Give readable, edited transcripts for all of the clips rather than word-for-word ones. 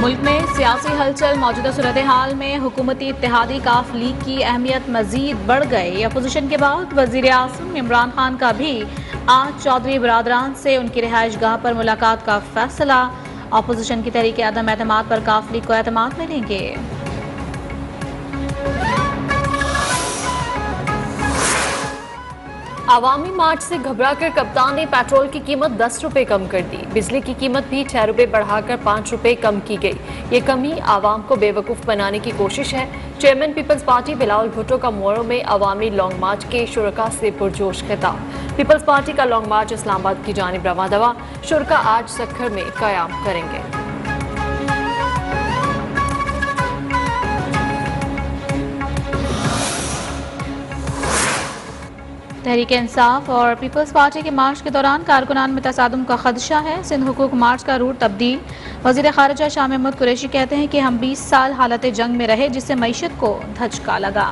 मुल्क में सियासी हलचल। मौजूदा सूरत हाल में हुकूमती इत्तेहादी काफ लीग की अहमियत मजीद बढ़ गई। अपोजिशन के बाद वजीर आज़म इमरान खान का भी आज चौधरी बरादरान से उनकी रिहाइश गाह पर मुलाकात का फैसला। अपोजिशन की तहरीक अदम एतमाद पर काफ लीग को एतमाद मिलेंगे। आवामी मार्च से घबराकर कप्तान ने पेट्रोल की कीमत 10 रुपए कम कर दी। बिजली की कीमत भी 6 रुपए बढ़ाकर 5 रुपए कम की गई। ये कमी आवाम को बेवकूफ़ बनाने की कोशिश है। Chairman people's party Bilawal Bhutto का मोरो में अवामी लॉन्ग मार्च के शुरका से पुरजोश खिताब। पीपल्स पार्टी का लॉन्ग मार्च इस्लामाबाद की जानिब रवां दवा। शुरका आज सक्खर में क़याम करेंगे। तहरीक इंसाफ और पीपल्स पार्टी के मार्च के दौरान कारकुनान में तसादुम का खदशा है। सिंध हुकूक मार्च का रूट तब्दील। वज़ीर ख़ारिजा शाह महमूद कुरैशी कहते हैं कि हम 20 साल हालत जंग में रहे, जिससे मईशत को धचका लगा।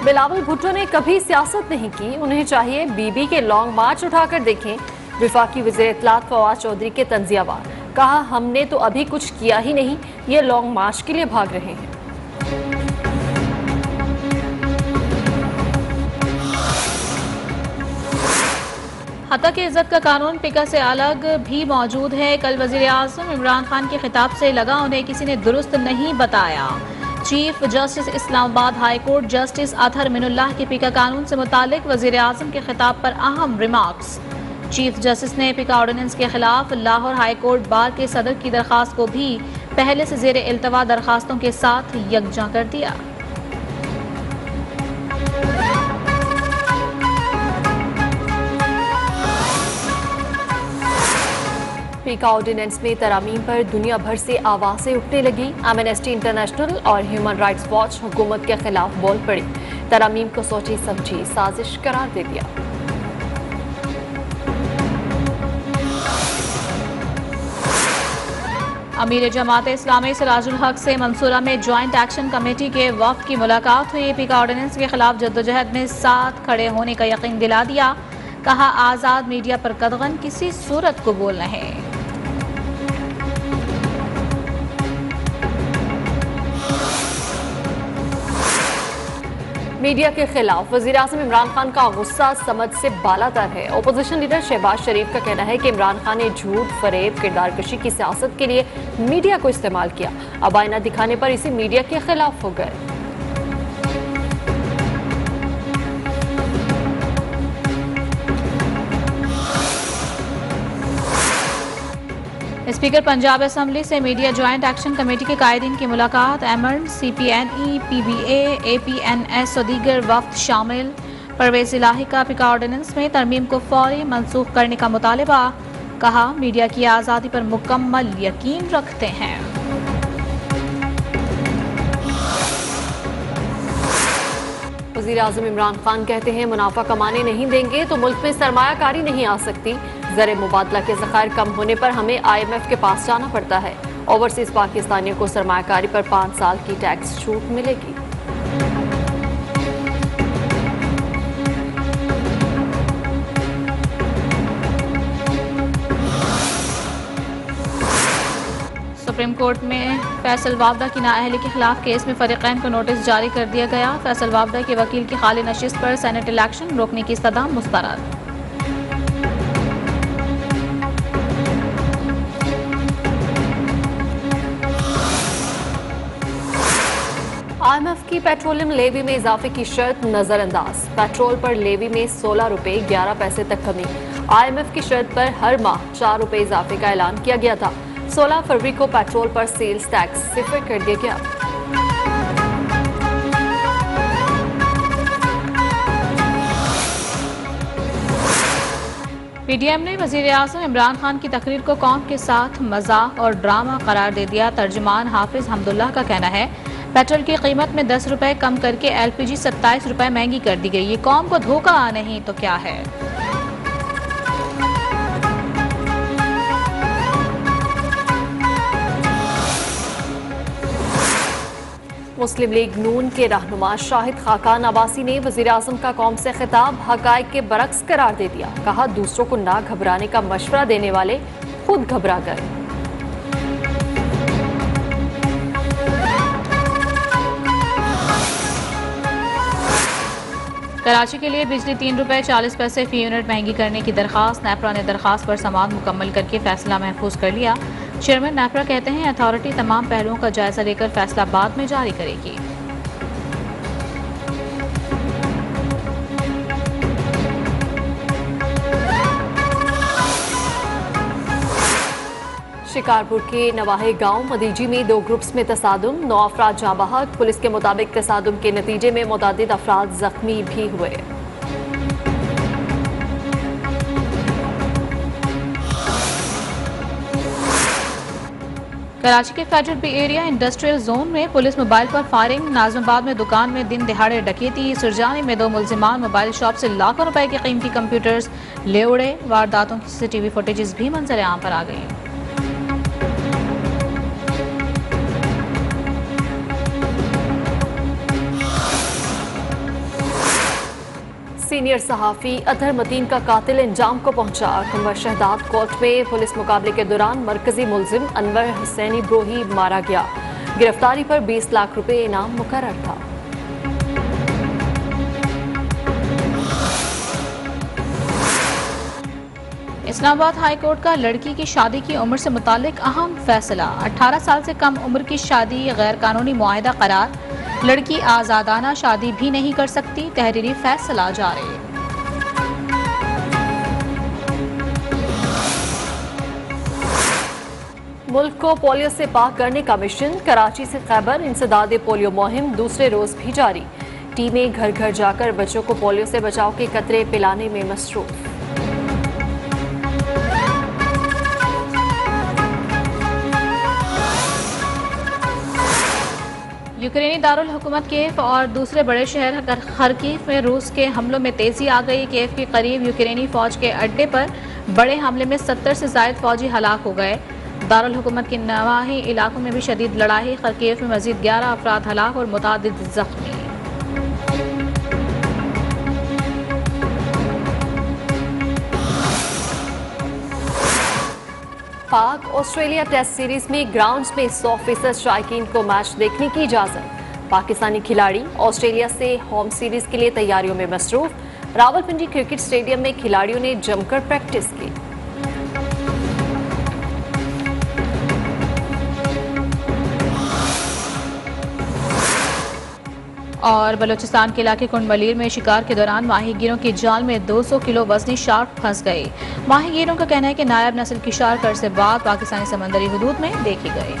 बिलावल भुट्टो ने कभी सियासत नहीं की, उन्हें चाहिए बीबी के लॉन्ग मार्च उठाकर देखें। वफाकी वज़ीर इत्तलात फवाद चौधरी के तंज़ियावार। कहा, हमने तो अभी कुछ किया ही नहीं, ये लॉन्ग मार्च के लिए भाग रहे हैं। हत्ता की इज्जत का कानून पिका से अलग भी मौजूद है। कल वज़ीर आज़म इमरान खान के खिताब से लगा, उन्हें किसी ने दुरुस्त नहीं बताया। Chief justice Islamabad high court justice Athar Minallah के पिका कानून से मुतालिक वज़ीर आज़म के खिताब पर अहम रिमार्क्स। चीफ जस्टिस ने पिका ऑर्डिनेंस के खिलाफ लाहौर हाई कोर्ट बार के सदर की दरखास्त को भी पहले से ज़ेर इल्तवा दरखास्तों के साथ यकजा कर दिया। पीका ऑर्डिनेंस में तरामीम पर दुनिया भर से आवाज़ें उठने लगी। एमनेस्टी इंटरनेशनल और ह्यूमन राइट्स वॉच हुकूमत के खिलाफ बोल पड़ी। तरामीम को सोची समझी साजिश करार दे दिया। अमीर जमात इस्लामी सिराजुल हक से मंसूरा में ज्वाइंट एक्शन कमेटी के वफ्द की मुलाकात हुई। पीका ऑर्डिनेंस के खिलाफ जद्दोजहद में साथ खड़े होने का यकीन दिला दिया। कहा, आज़ाद मीडिया पर कतगन किसी सूरत कबूल नहीं। मीडिया के खिलाफ वज़ीर आज़म इमरान खान का गुस्सा समझ से बालातर है। ओपोजिशन लीडर शहबाज शरीफ का कहना है कि इमरान खान ने झूठ, फरेब, किरदार कशी की सियासत के लिए मीडिया को इस्तेमाल किया। अब आईना दिखाने पर इसी मीडिया के खिलाफ हो गए। स्पीकर पंजाब असम्बली से मीडिया ज्वाइंट एक्शन कमेटी के कायदीन की मुलाकात। एमर्न, CPNE, PBA, APNS और दीगर वफ्द शामिल। परवेज इलाही का पिका ऑर्डिनेंस में तरमीम को फौरी मनसूख करने का मुतालबा। कहा, मीडिया की आज़ादी पर मुकम्मल यकीन रखते हैं। वज़ीर आज़म इमरान खान कहते हैं, मुनाफा कमाने नहीं देंगे तो मुल्क में सरमायाकारी नहीं आ सकती। ज़र मुबादला के ज़खायर कम होने पर हमें IMF के पास जाना पड़ता है। ओवरसीज़ पाकिस्तानियों को सरमायाकारी पर 5 साल की टैक्स छूट मिलेगी। सुप्रीम कोर्ट में फैसल वावदा की नाअहली के खिलाफ केस में फरीकैन को नोटिस जारी कर दिया गया। फैसल वावदा के वकील की खाली नशिस्त पर सेनेट इलेक्शन रोकने की सदा मुस्तरद। IMF की पेट्रोलियम लेवी में इजाफे की शर्त नजरअंदाज। पेट्रोल पर लेवी में 16 रुपए 11 पैसे तक कमी। IMF की शर्त पर हर माह 4 रुपए इजाफे का ऐलान किया गया था। 16 फरवरी को पेट्रोल पर सेल्स टैक्स सिफर कर दिया गया। PDM ने वज़ीर आज़म इमरान खान की तकरीर को कौम के साथ मजाक और ड्रामा करार दे दिया। तर्जुमान हाफिज हमदुल्लाह का कहना है, पेट्रोल की कीमत में 10 रुपए कम करके LPG 27 रुपए महंगी कर दी गई। ये कौम को धोखा नहीं तो क्या है। मुस्लिम लीग नून के रहनुमा शाहिद खाकान अब्बासी ने वजीर आजम का कौम से खिताब हकायक के बरक्स करार दे दिया। कहा, दूसरों को ना घबराने का मशवरा देने वाले खुद घबरा गए। कराची के लिए बिजली 3 रुपए 40 पैसे फी यूनिट महंगी करने की दरखास्त। नेपरा ने दरखास्त पर समाअत मुकम्मल करके फैसला महफूज कर लिया। चेयरमैन नेपरा कहते हैं, अथॉरिटी तमाम पहलुओं का जायजा लेकर फैसला बाद में जारी करेगी। शिकारपुर के नवाहे गांव मदीजी में 2 ग्रुप्स में तसादुम, 9 अफराद जाँ बहक। पुलिस के मुताबिक तसादुम के नतीजे में मुतअद्दिद अफराद जख्मी भी हुए। कराची के federal B area industrial zone में पुलिस मोबाइल पर फायरिंग। नाजमाबाद में दुकान में दिन दिहाड़े डकैती। सुरजानी में 2 मुलजिमान मोबाइल शॉप से लाखों रुपए के कीमती कंप्यूटर्स ले उड़े। वारदातों की CCTV फुटेजेस भी मंजर आम पर आ गई। सीनियर सहाफ़ी अतहर मतीन का कातिल इंजाम को पहुंचा। कुंवर शहदाद कोर्ट में पुलिस मुकाबले के दौरान मरकजी मुलजिम अनवर हुसैनी ब्रोही मारा गया। गिरफ्तारी पर 20 लाख रुपए इनाम मुकर्रर था। इस्लामाबाद हाई कोर्ट का लड़की की शादी की उम्र से मुतालिक अहम फैसला। 18 साल से कम उम्र की शादी गैर कानूनी मुआहिदा करार। लड़की आज़ादाना शादी भी नहीं कर सकती। तहरीरी फैसला जारी। मुल्क को पोलियो से पाक करने का मिशन। कराची से खैबर इंसदाद पोलियो मुहिम दूसरे रोज भी जारी। टीमें घर घर जाकर बच्चों को पोलियो से बचाव के कतरे पिलाने में मसरूफ। यूक्रेनी दारुल हुकूमत कीव और दूसरे बड़े शहर खरकीव में रूस के हमलों में तेजी आ गई। कीव के करीब यूक्रेनी फौज के अड्डे पर बड़े हमले में 70 से ज्यादा फौजी हलाक हो गए। दारुल हुकूमत के नवाही इलाकों में भी शदीद लड़ाई। खरकीव में मजीद 11 अफराद हलाक और मुतादिद जख्मी। पाक ऑस्ट्रेलिया टेस्ट सीरीज में ग्राउंड्स में 100% शायकीन को मैच देखने की इजाजत। पाकिस्तानी खिलाड़ी ऑस्ट्रेलिया से होम सीरीज के लिए तैयारियों में मसरूफ। रावलपिंडी क्रिकेट स्टेडियम में खिलाड़ियों ने जमकर प्रैक्टिस की। और बलूचिस्तान के इलाके कुंडमलीर में शिकार के दौरान माहीगीरों की जाल में 200 किलो वजनी शार्क फंस गई। माहीगीरों का कहना है कि नायब नस्ल की शार्क अरसे बाद पाकिस्तानी समंदरी हदूद में देखी गई।